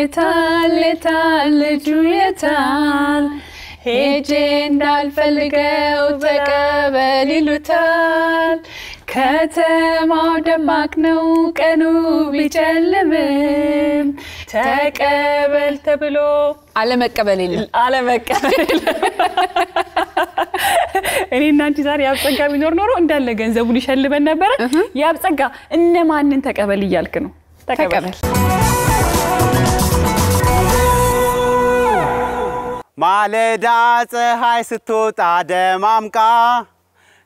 የታል ልጁ የታል ሄጄ እንዳልፈልገው ተቀበል ይሉታል ከተማው ደማቅ ነው ቀኑ ቢጨልምም ተቀበል ተብሎ አለመቀበል እኔና አንቺ ዛሬ ያብጸጋ ቢኖር ኖሮ እንዳለ ገንዘቡን ይሸልበን ነበር ያብጸጋ እነማንን ተቀበል ይያልክ ነው ተቀበል ማለዳ ፀሐይ ስትወጣ ደማምቃ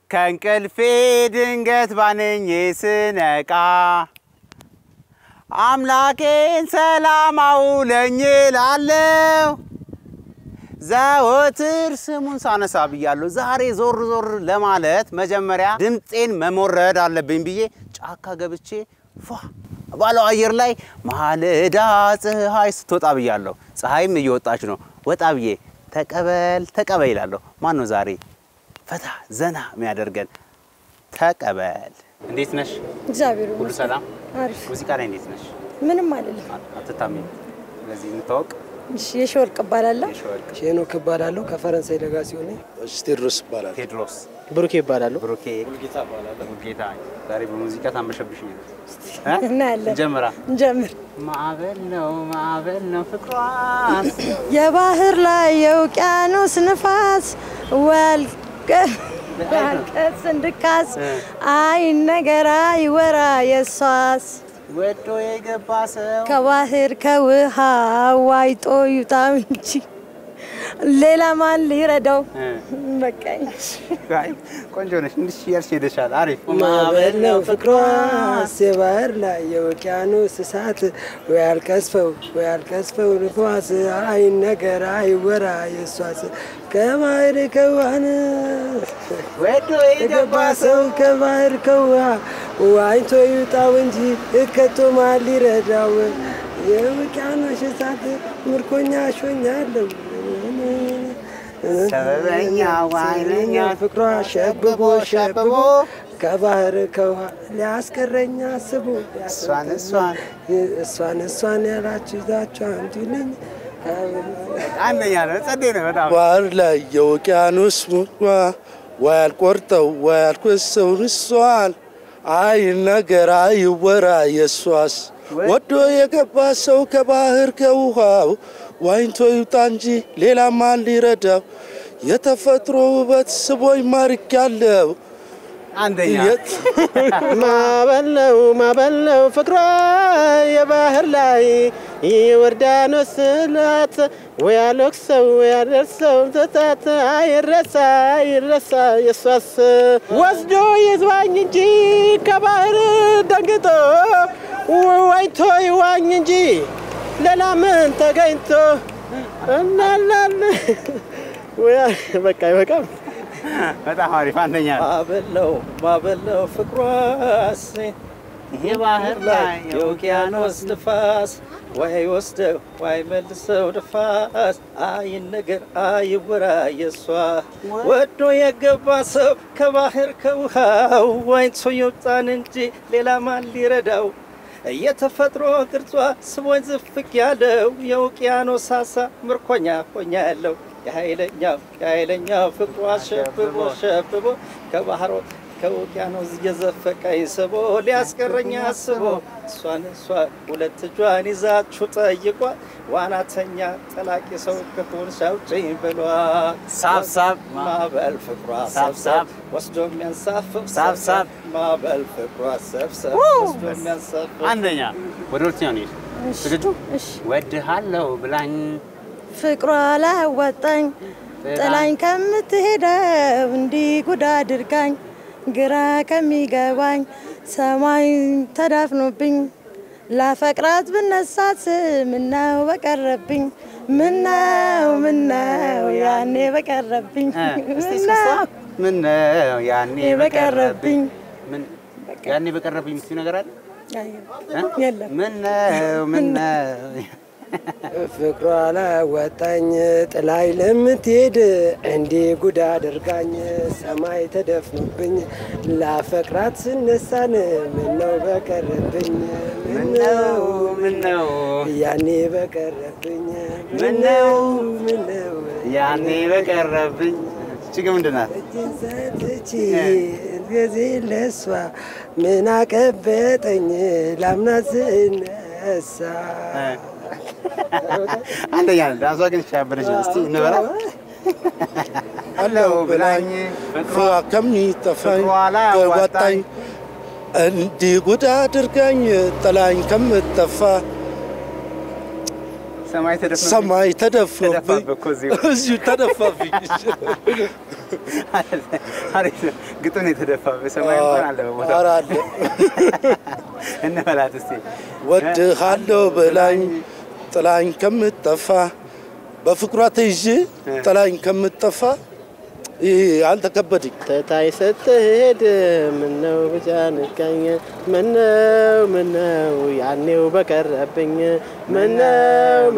ከእንቅልፌ ድንገት ባነኝ ስነቃ አምላኬን ሰላም አውለኝ እላለሁ ዘወትር ስሙን ሳነሳ ብያለሁ ዛሬ ዞር ለማለት መጀመሪያ ድምጼን መሞረድ አለብኝ ብዬ ጫካ ገብቼ ባለው አየር ላይ ማለዳ ፀሐይ ስትወጣ ብያለሁ ፀሐይም እየወጣች ነው ወጣ ብዬ ተቀበል ይላለሁ ማን ነው ዛሬ ፈታ ዘና የሚያደርገን ተቀበል እንዴት ነሽ እግዚአብሔር ሁሉ ሰላም አሪፍ ሙዚቃ ላይ እንዴት ነሽ ምንም አይደለም አትታመኝ ስለዚህ እንተዋወቅ እሺ የሾርቅ ይባላል ሼኖክ ይባላል ከፈረንሳይ ደጋ ሲሆን ቴድሮስ ይባላል ቴድሮስ ብሩኬ ይባላል ብሩኬ ሙልጌታ ይባላል ሙልጌታ ዛሬ በሙዚቃ ታመሸብሽ ነው እና ያለ እንጀምር ማዕበል ነው ፍቅሯስ የባህር ላይ የውቅያኖስ ንፋስ ወልቀስ እንድካስ አይ ነገራ ይወራ የሷስ ወዶ የገባ ሰው ከባህር ከውሃ ዋይጦ ይውጣው እንጂ ሌላ ማን ሊረዳው በቃኝ አይ ቆንጆ ነሽ እንድሽ ያርሽ ሄደሻል አሪፍ ማዕበል ነው ፍቅሯስ የባህር ላይ የውቅያኖስ እሳት ወያልከስፈው ንፋስ አይ ነገራ ይወራ የሷስ ከባህር ከውሃን ወዶ የገባ ሰው ከባህር ከውሃ ዋይቶ ይውጣው እንጂ እከቶ ማን ሊረዳው የውቅያኖስ እሳት ምርኮኛ ሾኛለሁ ሰበበኛ ዋይነኛ ፍቅሯ ሸብቦ ከባህር ከውሃ ሊያስቀረኝ አስቦ እሷን ያላችሁ ዛቻ አንዱልኝ አንደኛ ነው ጸዴ ነው በጣም ባህር ላይ የውቅያኖስ ሙቋ ወያልቆርጠው ወያልኩሰው እሷን አይ ነገር አይወራ የሷስ ወዶ የገባ ሰው ከባህር ከውሃው ዋይንቶ ይውጣ እንጂ ሌላ ማን ሊረዳው የተፈጥሮ ውበት ስቦኝ ማርካለው አንደኛ ማዕበል ነው ፍቅሯ የባህር ላይ የዮርዳኖስ ላት ወያለቅሰው ተታት አይረሳ የሷስ ወስዶ ይዝዋኝ እንጂ ከባህር ደንግጦ ዋይቶ ይዋኝ እንጂ ሌላ ምን ተገኝቶ እናላለ በቃ በጣም አሪፍ አንደኛ ማዕበል ነው ፍቅሯስ የባህር ላይ የውቅያኖስ ንፋስ ወይ ወስደው ወይ መልሰው ንፋስ አይ ነገር አይወራ የሷ ወዶ የገባ ሰው ከባህር ከውሃው ዋይቶ ይውጣን እንጂ ሌላ ማን ሊረዳው የተፈጥሮ ቅርጿ ስቦኝ ዝፍቅ ያለው የውቅያኖስ አሳ ምርኮኛ ሆኛለሁ የኃይለኛው ፍቅሯ ሸብቦ ከባህር ከውቅያኖስ የዘፈቀኝ ስቦ ሊያስቀረኝ አስቦ እሷን ሁለት እጇን ይዛችሁ ጠይቋት ዋናተኛ ጠላቂ ሰው ከሆነ ሻውጭኝ ብሏት ሳብሳብ ማዕበል ፍቅሯ ሳብሳብ ወስዶ የሚያንሳፍፍ ሳብሳብ ማዕበል ፍቅሯ ሳብሳብ ወስዶ የሚያንሳፍፍ አንደኛ ወደ ሁለተኛው ነው ዝግጁ ወድሃለሁ ብላኝ ፍቅሯ ላይ ወጣኝ ጥላኝ ከምትሄደው እንዲ ጉዳ አድርጋኝ ግራ ከሚገባኝ ሰማይ ተዳፍኖብኝ ላፈቅራት ብነሳት ምነው በቀረብኝ ምነው ያኔ በቀረብኝ ምነው ያኔ በቀረብኝ ያኔ በቀረብኝ ምንስ ነገር አለ የለም ምነው ፍቅሯ ላወጣኝ ጥላይ ለምትሄድ እንዴ ጉድ አድርጋኝ ሰማይ ተደፍኖብኝ ላፈቅራት ስነሳን ምነው በቀረብኝ ምነው ያኔ በቀረብኝ ምነው ያኔ በቀረብኝ ችግር ምንድናት እጅን ሰጥቼ ጊዜ ለሷ ምን አቀበጠኝ ላምናት ስነሳ አንደኛ ዳንሷ ግን ሻበረች እስቲ እንበላ አለው ብላኝ ፍቅሯ ከሚጠፋኝ ከወጣኝ እንዲህ ጉድ አድርጋኝ ጥላኝ ከምትጠፋ ሰማይ ተደፍኖብኝ እዚሁ ተደፋብኝ አሪፍ ግጥም የተደፋብኝ ሰማይ እንኳን አለ በቦታው አለ እንበላት እስቲ ወድሃለሁ ብላኝ ጥላኝ ከምትጠፋ በፍቅሯ ተይዤ ጥላኝ ከምትጠፋ አንተ ከበደኝ ተታይ ስትሄድ ምነው ብቻንካኝ ምነው ያኔው በቀረብኝ ምነው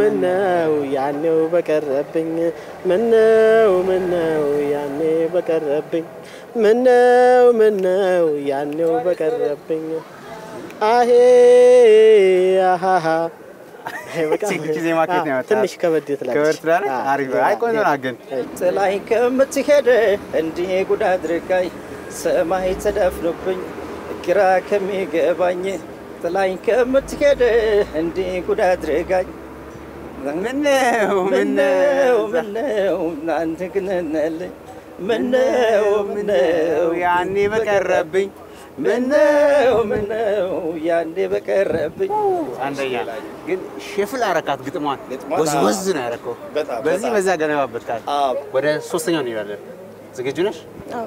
ያኔው በቀረብኝ ምነው ያኔ በቀረብኝ ምነው ያኔው በቀረብኝ አሄ አሃሃ ጊዜ ማርኬት ነው ትንሽ ከበድ ትላለች አሪፍ አይ ቆንጆ ነው ግን ጥላይ ከምትሄድ እንዲህ ጉድ አድርጋኝ ሰማይ ተደፍኖብኝ ግራ ከሚገባኝ ጥላይ ከምትሄድ እንዲህ ጉድ አድርጋኝ ምነው አንተ ግን ነልኝ ምነው ያኔ በቀረብኝ ምነው ያኔ በቀረብኝ አንደኛ ግን ሸፍል አረካት ግጥሟን ወዝወዝ ነው ያረከው በዚህ በዛ ገለባበትካል ወደ ሶስተኛው ነው ይላል ዝግጁ ነሽ አዎ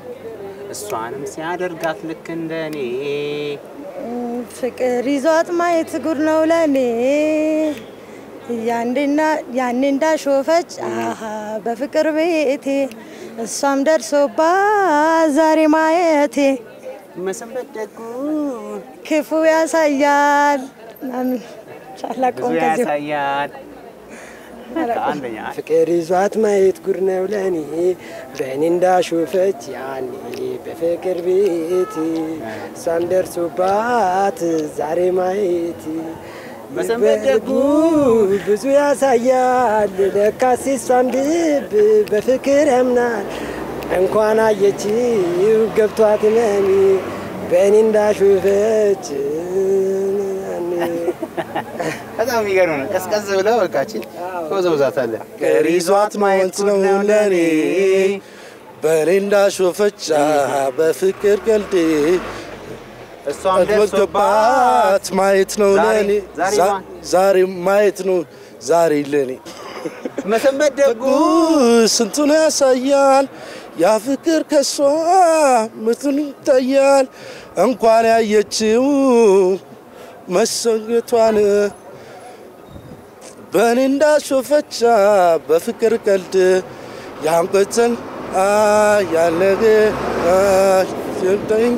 እሷንም ሲያደርጋት ልክ እንደኔ ፍቅር ይዟት ማየት ጉድ ነው ለኔ ያኔ እንዳሾፈች አሃ በፍቅር ቤቴ እሷም ደርሶባት ዛሬ ማየቴ መሰንበት ደጉ ክፉ ያሳያል ቻላቆም ከዚህ ያሳያል አንደኛ ፍቅር ይዟት ማየት ጉድ ነው ለኔ በእኔ እንዳሾፈች ያኔ በፍቅር ቤቴ እሷም ደርሶባት ዛሬ ማየቴ መሰንበት ደጉ ብዙ ያሳያል ለካስ እሷም ልብ በፍቅር ያምናል እንኳን አየችው ገብቷት ነኝ በእኔ እንዳሾፈች በጣም የሚገርም ነው ቀስቀስ ብለው በቃችን ተወዘውዛታለህ ፍቅር ይዟት ማየት ነው ለኔ በእኔ እንዳሾፈች በፍቅር ቀልዴ እሷም ደርሶባት ማየት ነው ለኔ ዛሬ ማየት ነው ዛሬ ለኔ መሰንበት ደጉ ስንቱን ያሳያል ያ ፍቅር ከሷ ምቱን ይታያል እንኳን ያየችው መሰንገቷን በእኔ እንዳሾፈች በፍቅር ቀልድ ያንቆተን ያለገ ሲንተኝ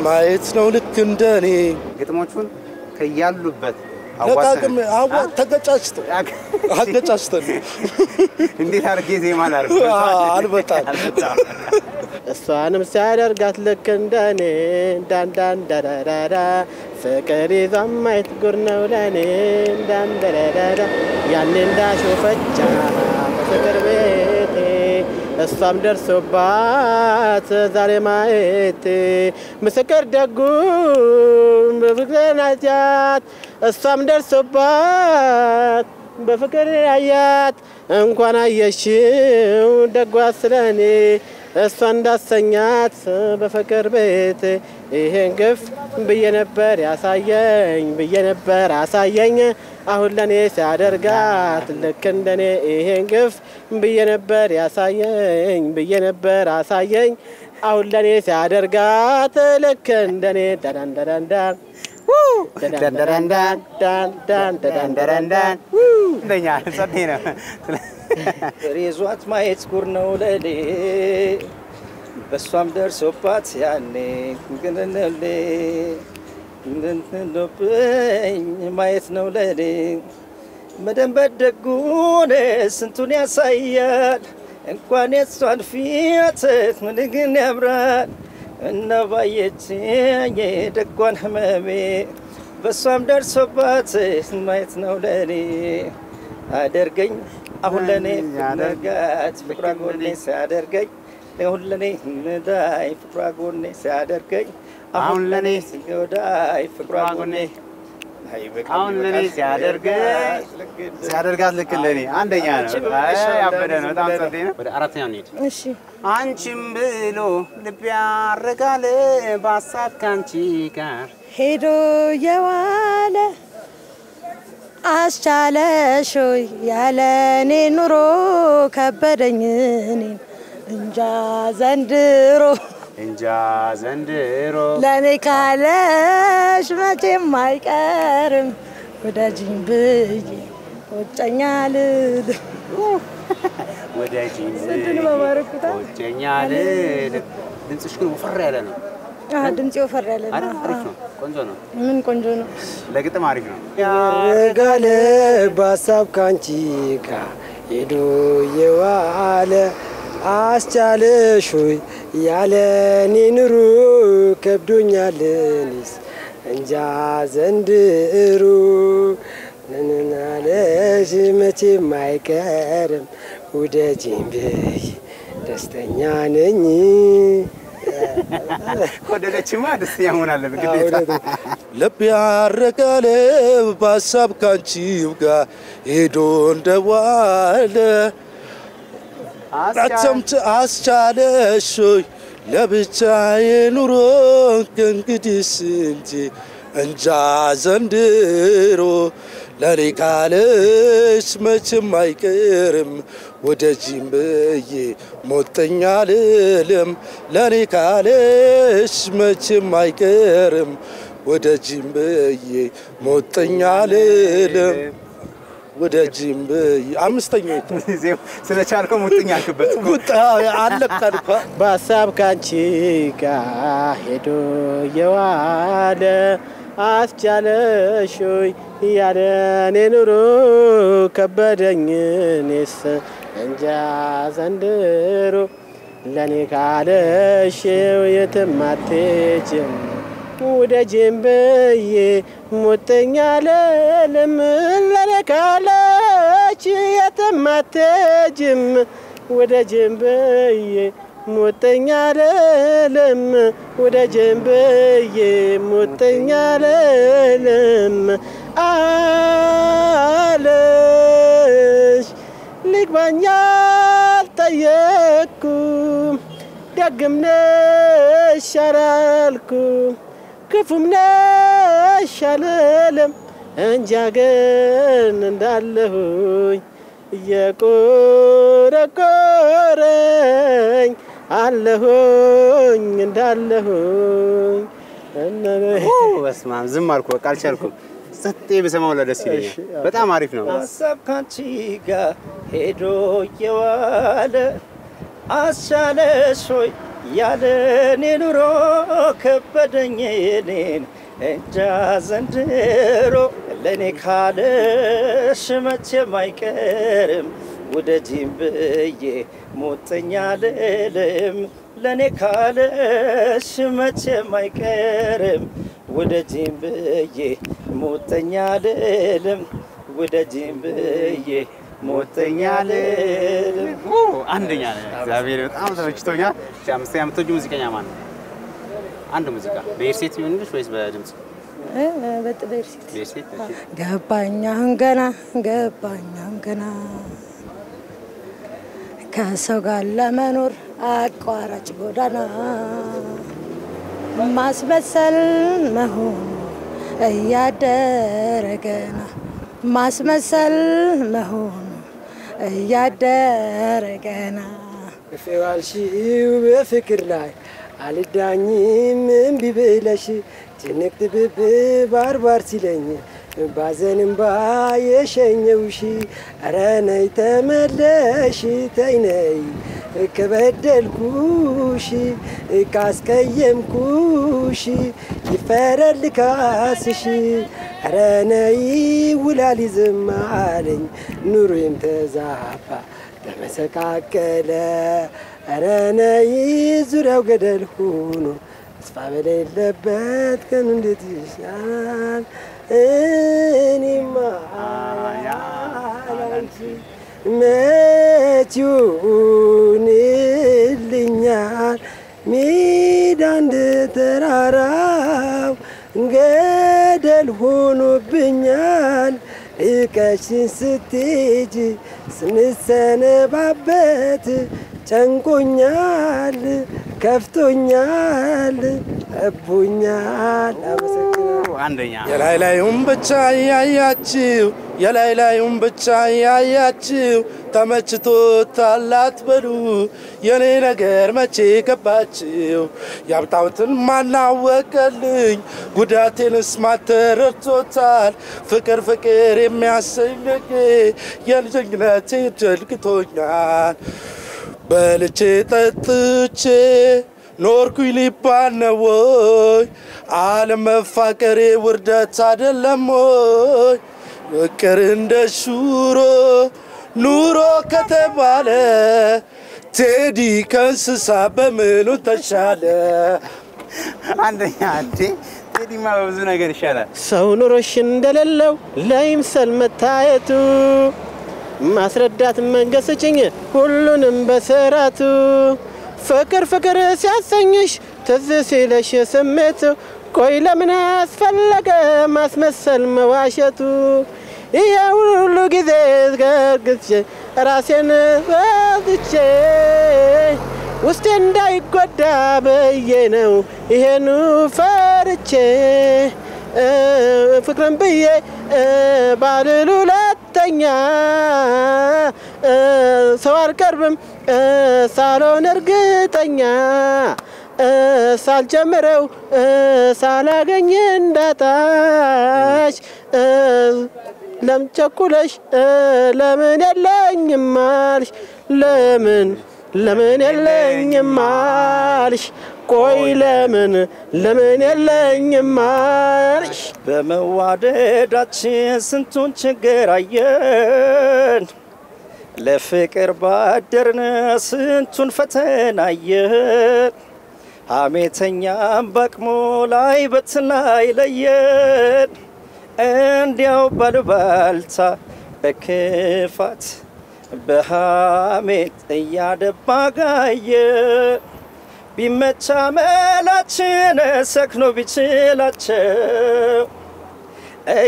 ማየት ነው ልክ እንደኔ ግጥሞቹን ከያሉበት ለቃቅም ተገጫጭተው አገጫጭተን እንዴት አድርጌ ዜማ ላድርግ አልበጣም እሷንም ሲያደርጋት ልክ እንደኔ ዳንዳንዳዳዳ ፍቅር ይዟት ማየት ጉድ ነው ለኔ ዳንዳንዳዳዳ ያኔ እንዳሾፈች በፍቅር ቤቴ እሷም ደርሶባት ዛሬ ማየቴ ምስክር ደጉ በፍቅር ናት እሷም ደርሶባት በፍቅር ያያት እንኳን አየሽው ደጓ ስለኔ እሷ እንዳሰኛት በፍቅር ቤት ይሄን ግፍ ብዬ ነበር ያሳየኝ አሁን ለኔ ሲያደርጋት ልክ እንደኔ ይሄን ግፍ ብዬ ነበር ያሳየኝ አሁን ለኔ ሲያደርጋት ልክ እንደኔ ዳንዳንዳንዳን እንደኛ ጸዴ ነው ሪዟት ማየት ጉድ ነው ለኔ በሷም ደርሶባት ያኔ ግንነሌ እንደንተንዶብኝ ማየት ነው ለኔ መደንበድ ደጉን ስንቱን ያሳያል እንኳን የሷን ፊት ምን ግን ያምራል እና ባየችኝ ደጓን ህመሜ በሷም ደርሶባት ማየት ነው ለኔ አደርገኝ አሁን ለኔ ፍቅራጋት ፍቅራ ጎኔ ሲያደርገኝ አሁን ለኔ እንዳይ ፍቅራ ጎኔ ሲያደርገኝ አሁን ለኔ ሲጎዳይ ፍቅራ ጎኔ አሁን ለኔ ሲያደርጋት ልክ ለኔ አንደኛ ነው ያበደ ነው በጣም ጸዴ ነው ወደ አራተኛው እንሂድ እሺ አንቺም ብሎ ልብ ያረጋለ በሐሳብ ካንቺ ጋር ሄዶ የዋለ አስቻለሽ ሆይ ያለኔ ኑሮ ከበደኝ እኔን እንጃ ዘንድሮ ለኔ ካለሽ መቼም አይቀርም ወዳጅኝ ብዬ ወጨኛል ወዳጅኝ ስንቱን በማረኩታ ወጨኛል ድምጽሽ ግን ወፈር ያለ ነው ድምጽ ወፈር ያለ ነው አሪፍ ነው ቆንጆ ነው ምን ቆንጆ ነው ለግጥም አሪፍ ነው ያረጋለ በሐሳብ ካንቺ ጋር ሄዶ የዋለ አስቻለሽ ሆይ ያለኔ ኑሮ ከብዶኛል እኔስ እንጃ ዘንድሮ ነናለሽ መቼም አይቀርም ውደጂኝ ብዬ ደስተኛ ነኝ ወደደችማ ደስተኛ መሆን አለብህ ግዴታ ልብ ያረጋለ በሐሳብ ካንቺው ጋር ሄዶ እንደዋለ አስቻለሽ ሆይ ለብቻዬ ኑሮ ከእንግዲህስ እንጂ እንጃ ዘንድሮ ለኔ ካለሽ መቼም አይቀርም ወደጂኝ ብዬ ሞተኛ ልልም ለኔ ካለሽ መቼም አይቀርም ወደጂኝ ብዬ ሞተኛ ልልም ወደጂኝ ብዬ አምስተኛው ስለቻልከው ሙጥኛ አልክበት ጉጣ አለቀልኩ በሐሳብ ካንቺ ጋር ሄዶ የዋለ አስቻለሽ ሆይ ያለኔ ኑሮ ከበደኝ እኔስ እንጃ ዘንድሮ ለኔ ካለሽ የትም አትሄጂም ወደጂኝ ብዬ ሞተኛ ልልም ለኔ ካለሽ የትም አትሄጂም ወደጂኝ ብዬ ሞተኛ ልልም ወደጂኝ ብዬ ሞተኛ ልልም አለሽ ልግባኝ አልጠየቅኩም ደግም ነሽ አላልኩም ክፉም ነሽ አልልም እንጃ ግን እንዳለሁኝ እየቆረቆረኝ አለሁኝ እንዳለሁኝ በስመ አብ ዝም አልኩ በቃ አልቻልኩም ጸጥ በሰማው ለደስ ይለኛል በጣም አሪፍ ነው ሐሳብ ካንቺ ጋር ሄዶ የዋለ አስቻለሽ ሆይ ያለኔ ኑሮ ከበደኝ እኔን እንጃ ዘንድሮ ለኔ ካለሽ መቼም አይቀርም ወደጂኝ ብዬ ሞተኛ ልልም ለኔ ካለሽ መቼም አይቀርም ወደጂኝ ብዬ ሞተኛ ልልም ወደጂኝ ብዬ ሞተኛ ልልም አንደኛ ነህ እግዚአብሔር በጣም ተመችቶኛል አምስተኛ የምትወጂው ሙዚቀኛ ማን ነው አንድ ሙዚቃ በኤርሴት ይሁንልሽ ወይስ በድምጽ በኤርሴት ገባኛን ገና ከሰው ጋር ለመኖር አቋራጭ ጎዳና ማስመሰል መሆኑ እያደረ ገና ማስመሰል መሆኑ እያደረ ገና ፍዋልሺው በፍቅር ላይ አልዳኝም እምቢ ብለሽ ጭንቅ ጥብብ ባርባር ሲለኝ ባዘንም ባየሸኘውሽ ኧረ ነይ ተመለሽ ተይ ነይ ከበደልኩሽ ካስቀየምኩሽ ይፈረድ ልካስሽ ኧረ ነይ ውላሊ ዝም አለኝ ኑሮዬም ተዛባ ተመሰቃቀለ ኧረ ነይ ዙሪያው ገደል ሆኖ ተስፋ በሌለበት ቀን እንዴት ይሻላል እኔማ ያላንቺ መች ይሆንልኛል ሜዳ እንደ ተራራው ገደል ሆኖብኛል እቀሽን ስትሄጂ ስንሰነባበት ጨንቆኛል ከፍቶኛል እቡኛል አመሰግናለሁ አንደኛ የላይ ላዩን ብቻ ያያችሁ የላይ ላዩን ብቻ ያያችሁ ተመችቶታል አትበሉ የኔ ነገር መቼ ገባችሁ ያብጣውትን ማናወቀልኝ ጉዳቴንስ ማተረድቶታል ፍቅር ፍቅር የሚያሰኝ የልጅነቴ ጀልግቶኛል በልቼ ጠጥቼ ኖርኩኝ ሊባል ነው ወይ አለመፋቀሬ ውርደት አይደለም ወይ ፍቅር እንደ ሹሮ ኑሮ ከተባለ ቴዲ ከእንስሳ በምኑ ተሻለ አንደኛ እንዴ ቴዲማ በብዙ ነገር ይሻላል ሰው ኑሮሽ እንደሌለው ላይምሰል መታየቱ ማስረዳት መንገስጭኝ ሁሉንም በስራቱ ፍቅር ፍቅር ሲያሰኝሽ ትዝ ሲለሽ ስሜቱ ቆይ ለምን አስፈለገ ማስመሰል መዋሸቱ ይሄውሉ ጊዜ ገርግቼ ራሴን ወጥቼ ውስጤ እንዳይጎዳ በየ ነው ይሄኑ ፈርቼ ፍቅርን ብዬ ባልሉ ለተኛ ሰው አልቀርብም ሳሎን እርግጠኛ ሳልጀምረው ሳላገኝ እንዳጣሽ ለምቸኩለሽ ለምን የለኝም አልሽ ለምን የለኝም አልሽ ቆይ ለምን የለኝም አልሽ በመዋደዳችን ስንቱን ችግር አየን ለፍቅር ባደርን ስንቱን ፈተና አየን ሐሜተኛም በቅሞ ላይ በትላይ ለየን እንዲያው ባልባልታ በክፋት በሐሜት እያደባ ጋየ ቢመቻ መላችን ሰክኖ ቢችላቸው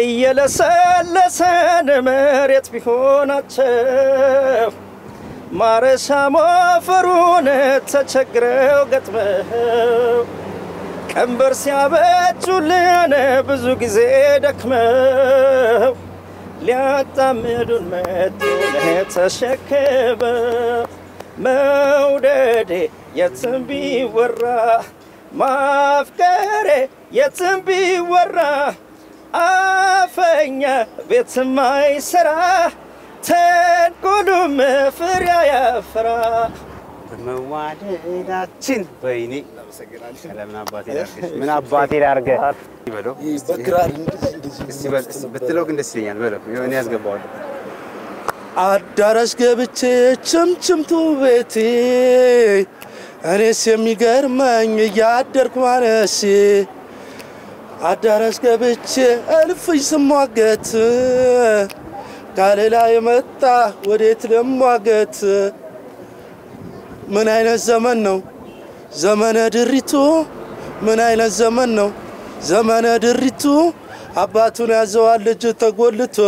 እየለሰለሰን መሬት ቢሆናቸው ማረሻ ሞፈሩን ተቸግረው ገጥመው ቀንበር ሲያበጁልን ብዙ ጊዜ ደክመው ሊያጣምዱን መጡን ተሸክመው መውደዴ የትም ቢወራ ማፍቀሬ የትም ቢወራ አፈኛ ቤትም አይሰራ ተንኮሉም ፍሬ ያፈራ በመዋደዳችን ወይኔ ለምን አባቴ ላርገሽ ምን አባቴ ላርገ ይበለው በግራር ብትለው ግን ደስ ይለኛል በለው የሆነ ያስገባዋል አዳራሽ ገብቼ ችምችምቱ ቤቴ እኔስ የሚገርመኝ ያደርኩ ማነሽ አዳራሽ ገብቼ እልፍኝ ስሟገት ካሌላ የመጣ ወዴት ለሟገት ምን አይነት ዘመን ነው ዘመነ ድሪቱ ምን አይነት ዘመን ነው ዘመነ ድሪቱ አባቱን ያዘዋል ልጅ ተጎልቶ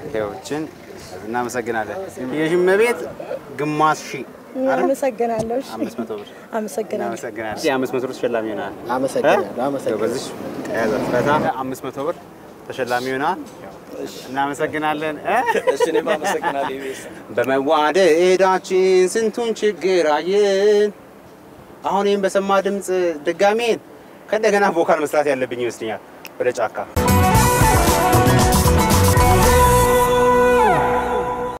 ይኸውችን እናመሰግናለን የሽመቤት ግማሽ ሺህ አመሰግናለሁ 500 ብር አመሰግናለሁ 500 ብር ተሸላሚ ይሆናል አመሰግናለሁ በዚህ ፈታ 500 ብር ተሸላሚ ይሆናል እናመሰግናለን እሺ እኔም አመሰግናለሁ በመዋደዳችን ስንቱን ችግር አየን አሁን ይሄን በሰማ ድምጽ ድጋሜ ከእንደገና ቮካል መስራት ያለብኝ ይመስልኛል ወደ ጫካ